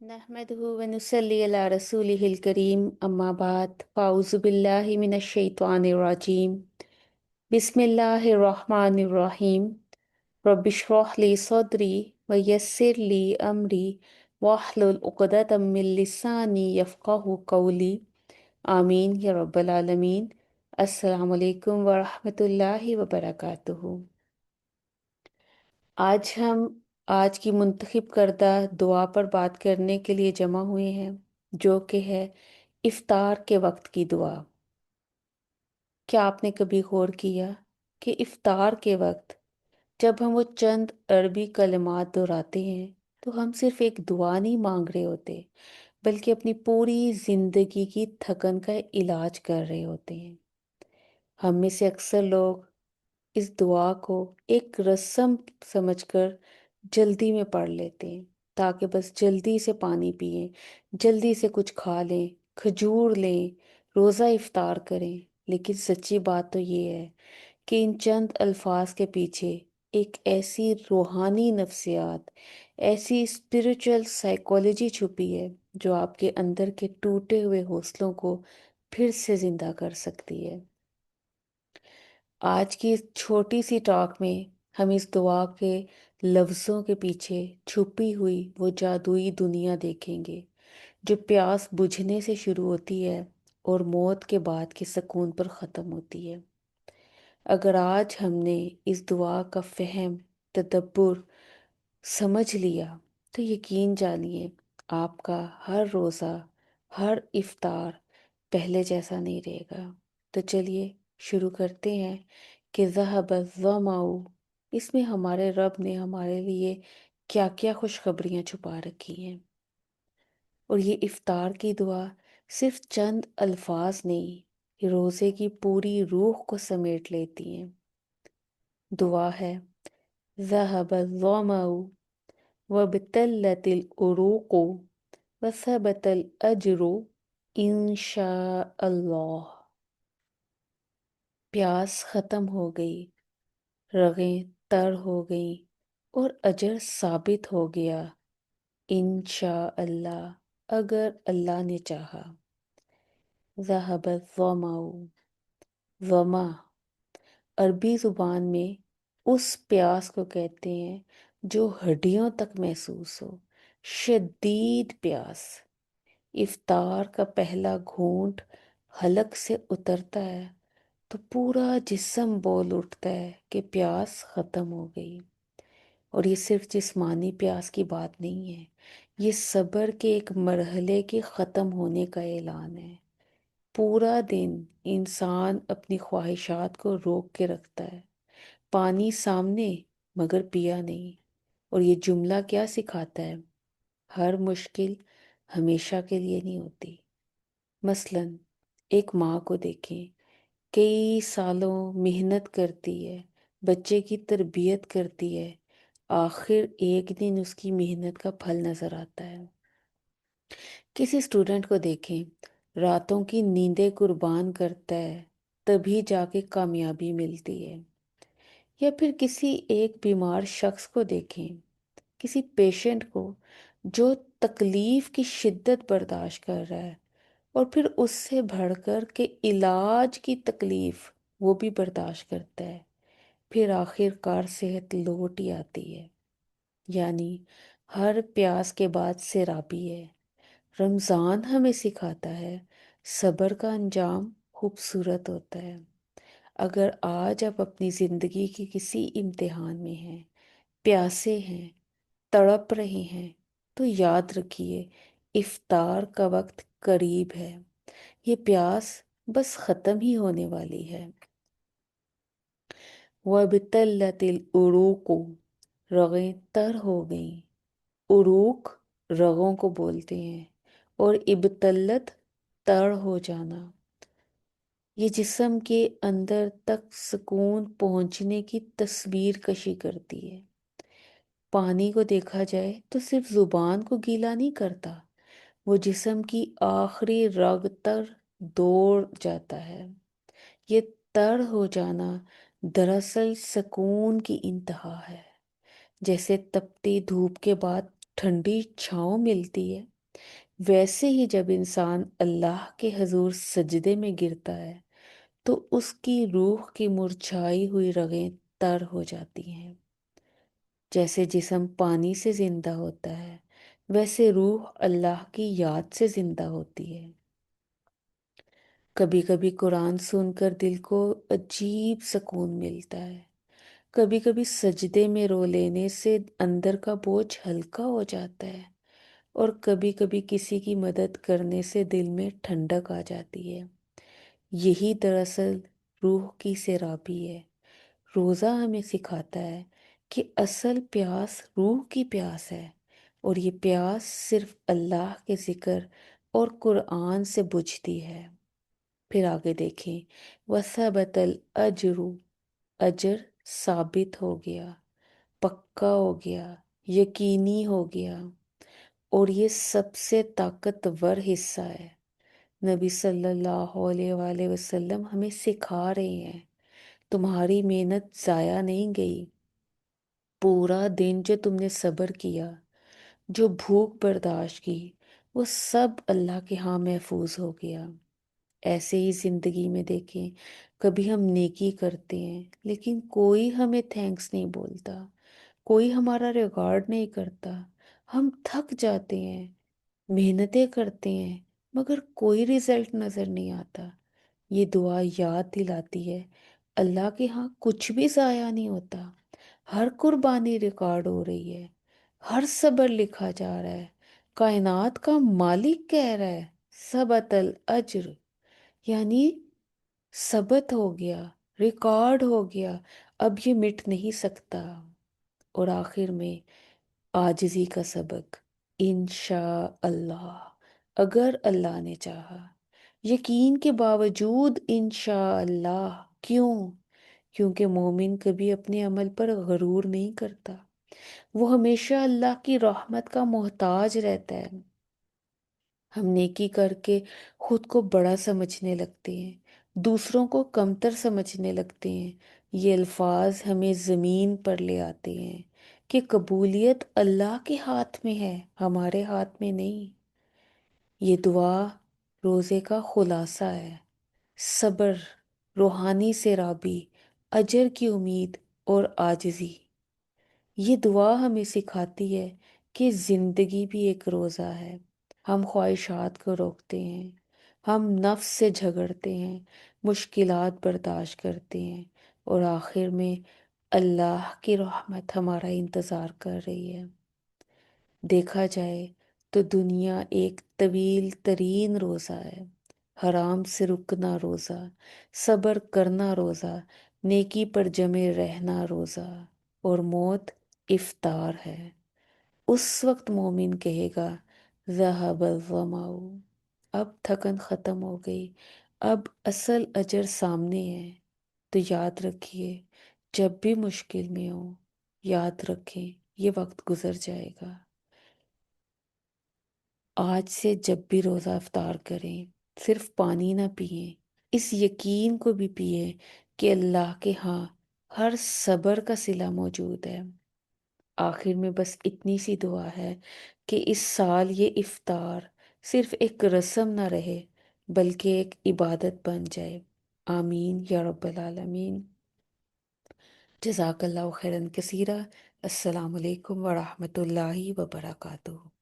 नहमदहु व नुसल्ली अला रसूलिहिल करीम अम्मा बाद फ़ाउज़ु बिल्लाहि मिनश शैतानिर रजीम बिस्मिल्लाहिर रहमानिर रहीम रब्बिश्रह ली सदरी व यस्सिर ली अमरी वाहलुल उक़दतम मिन लिसानी यफ़क़हु क़ौली आमीन या रब्बल आलमीन। अस्सलामु अलैकुम व रहमतुल्लाहि व बरकातुहू। आज हम आज की मुंतखब करदा दुआ पर बात करने के लिए जमा हुए हैं, जो कि है इफ्तार के वक्त की दुआ। क्या आपने कभी गौर किया कि इफ्तार के वक्त जब हम वो चंद अरबी कलिमात दोहराते हैं तो हम सिर्फ एक दुआ नहीं मांग रहे होते, बल्कि अपनी पूरी जिंदगी की थकन का इलाज कर रहे होते हैं। हम में से अक्सर लोग इस दुआ को एक रस्म समझकर जल्दी में पढ़ लेते हैं, ताकि बस जल्दी से पानी पिएं, जल्दी से कुछ खा लें, खजूर लें, रोज़ा इफ्तार करें। लेकिन सच्ची बात तो ये है कि इन चंद अल्फाज के पीछे एक ऐसी रूहानी नफ्सियात, ऐसी स्पिरिचुअल साइकोलॉजी छुपी है जो आपके अंदर के टूटे हुए हौसलों को फिर से जिंदा कर सकती है। आज की इस छोटी सी टॉक में हम इस दुआ के लफ्ज़ों के पीछे छुपी हुई वो जादुई दुनिया देखेंगे, जो प्यास बुझने से शुरू होती है और मौत के बाद के सुकून पर ख़त्म होती है। अगर आज हमने इस दुआ का फ़हम, तदब्बुर समझ लिया, तो यकीन जानिए आपका हर रोज़ा, हर इफ्तार पहले जैसा नहीं रहेगा। तो चलिए शुरू करते हैं कि ज़हब ज़माऊ, इसमें हमारे रब ने हमारे लिए क्या क्या खुशखबरियाँ छुपा रखी हैं। और ये इफ्तार की दुआ सिर्फ चंद अल्फाज नहीं, ये रोज़े की पूरी रूह को समेट लेती हैं। दुआ है, ज़हब ज़माऊ वबतल्लतिल उरूक़ु वसबतल अज्रु इंशा अल्लाह। प्यास ख़त्म हो गई, रगें तर हो गई और अजर साबित हो गया, इंशा अल्लाह, अगर अल्लाह ने चाहा। ज़हब ज़माऊ, ज़मा अरबी ज़ुबान में उस प्यास को कहते हैं जो हड्डियों तक महसूस हो, शदीद प्यास। इफ्तार का पहला घूंट हलक से उतरता है तो पूरा जिस्म बोल उठता है कि प्यास ख़त्म हो गई। और ये सिर्फ जिस्मानी प्यास की बात नहीं है, ये सब्र के एक मरहले के ख़त्म होने का ऐलान है। पूरा दिन इंसान अपनी ख्वाहिशात को रोक के रखता है, पानी सामने मगर पिया नहीं। और ये जुमला क्या सिखाता है? हर मुश्किल हमेशा के लिए नहीं होती। मसलन एक माँ को देखें, कई सालों मेहनत करती है, बच्चे की तरबियत करती है, आखिर एक दिन उसकी मेहनत का फल नज़र आता है। किसी स्टूडेंट को देखें, रातों की नींदें कुर्बान करता है, तभी जाके कामयाबी मिलती है। या फिर किसी एक बीमार शख्स को देखें, किसी पेशेंट को जो तकलीफ की शिद्दत बर्दाश्त कर रहा है और फिर उससे बढ़कर के इलाज की तकलीफ वो भी बर्दाश्त करता है, फिर आखिरकार सेहत लौट ही आती है। यानी हर प्यास के बाद सैराबी है। रमज़ान हमें सिखाता है सब्र का अंजाम खूबसूरत होता है। अगर आज आप अपनी ज़िंदगी के किसी इम्तिहान में हैं, प्यासे हैं, तड़प रहे हैं, तो याद रखिए इफ्तार का वक्त करीब है। ये प्यास बस ख़त्म ही होने वाली है। वबतल्लतिल उरूक़ु, रगें तर हो गईं। उरूक रगों को बोलते हैं और इबतल्लत तर हो जाना। ये जिस्म के अंदर तक सुकून पहुंचने की तस्वीर कशी करती है। पानी को देखा जाए तो सिर्फ जुबान को गीला नहीं करता, वो जिस्म की आखिरी रग तक दौड़ जाता है। ये तर हो जाना दरअसल सुकून की इंतहा है। जैसे तपती धूप के बाद ٹھنڈی چھاؤں ملتی ہے، ویسے ہی جب انسان اللہ کے حضور سجدے میں گرتا ہے تو اس کی روح کی مرجھائی ہوئی رگیں تر ہو جاتی ہیں۔ جیسے جسم پانی سے زندہ ہوتا ہے، ویسے روح اللہ کی یاد سے زندہ ہوتی ہے۔ کبھی کبھی قرآن سن کر دل کو عجیب سکون ملتا ہے، کبھی کبھی سجدے میں رو لینے سے اندر کا بوجھ ہلکا ہو جاتا ہے، اور کبھی کبھی کسی کی مدد کرنے سے دل میں ٹھنڈک آ جاتی ہے۔ یہی دراصل روح کی سیرابی ہے۔ روزہ ہمیں سکھاتا ہے کہ اصل پیاس روح کی پیاس ہے، اور یہ پیاس صرف اللہ کے ذکر اور قرآن سے بجھتی ہے۔ پھر آگے دیکھیں، وَثَبَتَ الْأَجْرُ، اجر ثابت ہو گیا، پکا ہو گیا، یقینی ہو گیا، اور یہ سب سے طاقتور حصہ ہے۔ نبی صلی اللہ علیہ وآلہ وسلم ہمیں سکھا رہے ہیں، تمہاری محنت ضائع نہیں گئی، پورا دن جو تم نے صبر کیا، جو بھوک برداشت کی، وہ سب اللہ کے ہاں محفوظ ہو گیا۔ ایسے ہی زندگی میں دیکھیں، کبھی ہم نیکی کرتے ہیں لیکن کوئی ہمیں تھینکس نہیں بولتا، کوئی ہمارا ریگارڈ نہیں کرتا، ہم تھک جاتے ہیں، محنتیں کرتے ہیں، مگر کوئی رزلٹ نظر نہیں آتا۔ یہ دعا یاد دلاتی ہے، اللہ کے ہاں کچھ بھی ضائع نہیں ہوتا، ہر قربانی ریکارڈ ہو رہی ہے، ہر صبر لکھا جا رہا ہے۔ کائنات کا مالک کہہ رہا ہے ثبت الاجر، یعنی ثبت ہو گیا، ریکارڈ ہو گیا، اب یہ مٹ نہیں سکتا۔ اور آخر میں عاجزی کا سبق، انشاءاللہ، اگر اللہ نے چاہا، یقین کے باوجود انشاءاللہ۔ کیوں؟ کیونکہ مومن کبھی اپنے عمل پر غرور نہیں کرتا، وہ ہمیشہ اللہ کی رحمت کا محتاج رہتا ہے۔ ہم نیکی کر کے خود کو بڑا سمجھنے لگتے ہیں، دوسروں کو کمتر سمجھنے لگتے ہیں۔ یہ الفاظ ہمیں زمین پر لے آتے ہیں کہ قبولیت اللہ کے ہاتھ میں ہے، ہمارے ہاتھ میں نہیں۔ یہ دعا روزے کا خلاصہ ہے، صبر، روحانی سیرابی، اجر کی امید اور عاجزی۔ یہ دعا ہمیں سکھاتی ہے کہ زندگی بھی ایک روزہ ہے۔ ہم خواہشات کو روکتے ہیں، ہم نفس سے جھگڑتے ہیں، مشکلات برداشت کرتے ہیں، اور آخر میں اللہ کی رحمت ہمارا انتظار کر رہی ہے۔ دیکھا جائے تو دنیا ایک طویل ترین روزہ ہے، حرام سے رکنا روزہ، صبر کرنا روزہ، نیکی پر جمے رہنا روزہ، اور موت افطار ہے۔ اس وقت مومن کہے گا ذہب الظمأ، اب تھکن ختم ہو گئی، اب اصل اجر سامنے ہے۔ تو یاد رکھیے، جب بھی مشکل میں ہو، یاد رکھیں یہ وقت گزر جائے گا۔ آج سے جب بھی روزہ افطار کریں، صرف پانی نہ پئیں، اس یقین کو بھی پئیں کہ اللہ کے ہاں ہر صبر کا صلہ موجود ہے۔ آخر میں بس اتنی سی دعا ہے کہ اس سال یہ افطار صرف ایک رسم نہ رہے، بلکہ ایک عبادت بن جائے۔ آمین یا رب العالمین۔ جزاک اللہ خیرن کثیرہ۔ السلام علیکم ورحمۃ اللہ وبرکاتہ۔